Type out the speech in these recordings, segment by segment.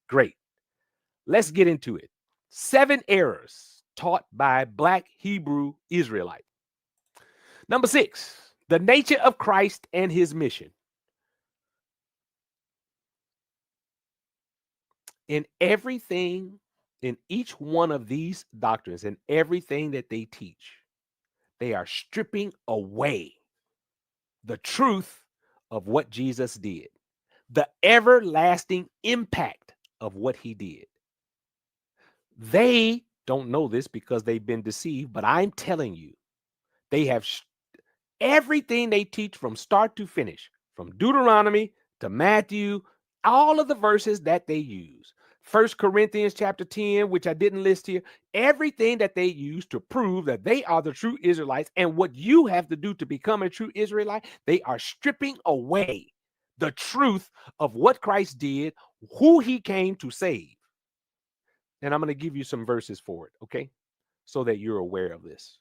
Great. Let's get into it. 7 errors taught by Black Hebrew Israelite. Number 6, the nature of Christ and his mission. In everything, in each one of these doctrines and everything that they teach, they are stripping away the truth of what Jesus did, the everlasting impact of what he did. They don't know this because they've been deceived, but I'm telling you, they have everything they teach from start to finish, from Deuteronomy to Matthew, all of the verses that they use. 1 Corinthians chapter 10, which I didn't list here, everything that they use to prove that they are the true Israelites and what you have to do to become a true Israelite, they are stripping away the truth of what Christ did, who he came to save. And I'm going to give you some verses for it, okay? So that you're aware of this.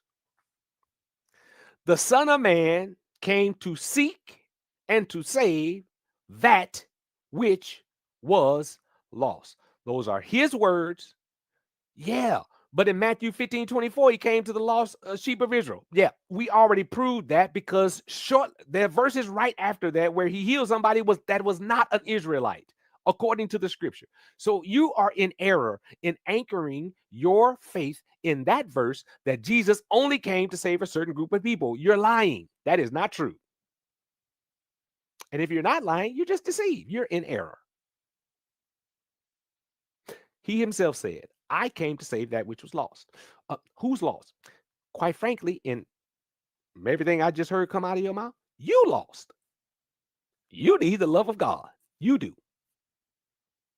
The Son of Man came to seek and to save that which was lost. Those are his words. Yeah. But in Matthew 15:24, he came to the lost sheep of Israel. Yeah, we already proved that because there are verses right after that where he healed somebody that was not an Israelite, according to the scripture. So you are in error in anchoring your faith in that verse that Jesus only came to save a certain group of people. You're lying. That is not true. And if you're not lying, you're just deceived. You're in error. He himself said, I came to save that which was lost. Who's lost? Quite frankly, in everything I just heard come out of your mouth, you lost. You need the love of God. You do.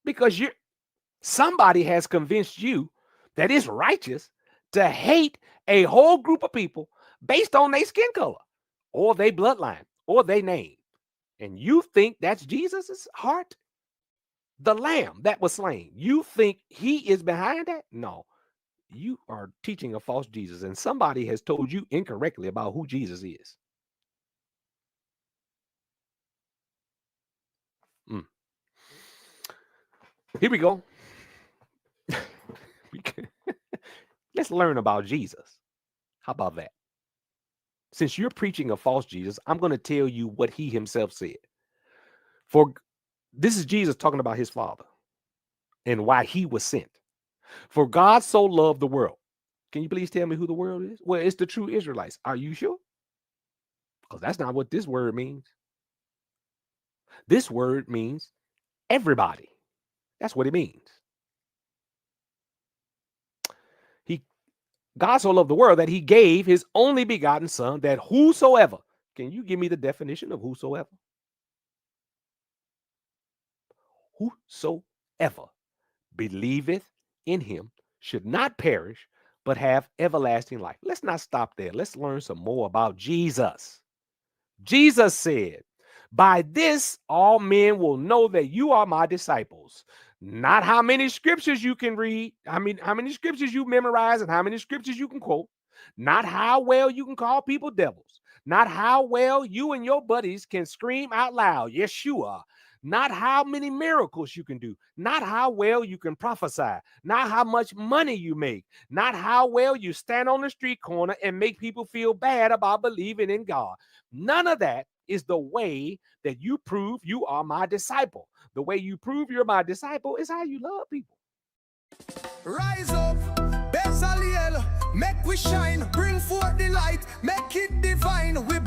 Because somebody has convinced you that it's righteous to hate a whole group of people based on their skin color or their bloodline or their name. And you think that's Jesus's heart? The lamb that was slain. You think he is behind that? No. You are teaching a false Jesus, and somebody has told you incorrectly about who Jesus is. Here we go. Let's learn about Jesus. How about that? Since you're preaching a false Jesus, I'm going to tell you what he himself said. For this is Jesus talking about his Father and why he was sent. For God so loved the world. Can you please tell me who the world is? Well, it's the true Israelites. Are you sure? Because that's not what this word means. This word means everybody. That's what it means. God so loved the world that he gave his only begotten son, that whosoever, can you give me the definition of whosoever? Whosoever believeth in him should not perish, but have everlasting life. Let's not stop there. Let's learn some more about Jesus. Jesus said, by this all men will know that you are my disciples. Not how many scriptures you can read, how many scriptures you memorize and how many scriptures you can quote. Not how well you can call people devils. Not how well you and your buddies can scream out loud, Yeshua. Not how many miracles you can do. Not how well you can prophesy. Not how much money you make. Not how well you stand on the street corner and make people feel bad about believing in God. None of that is the way that you prove you are my disciple. The way you prove you're my disciple is how you love people. Rise up, Bezalel, make we shine, bring forth the light, make it divine. We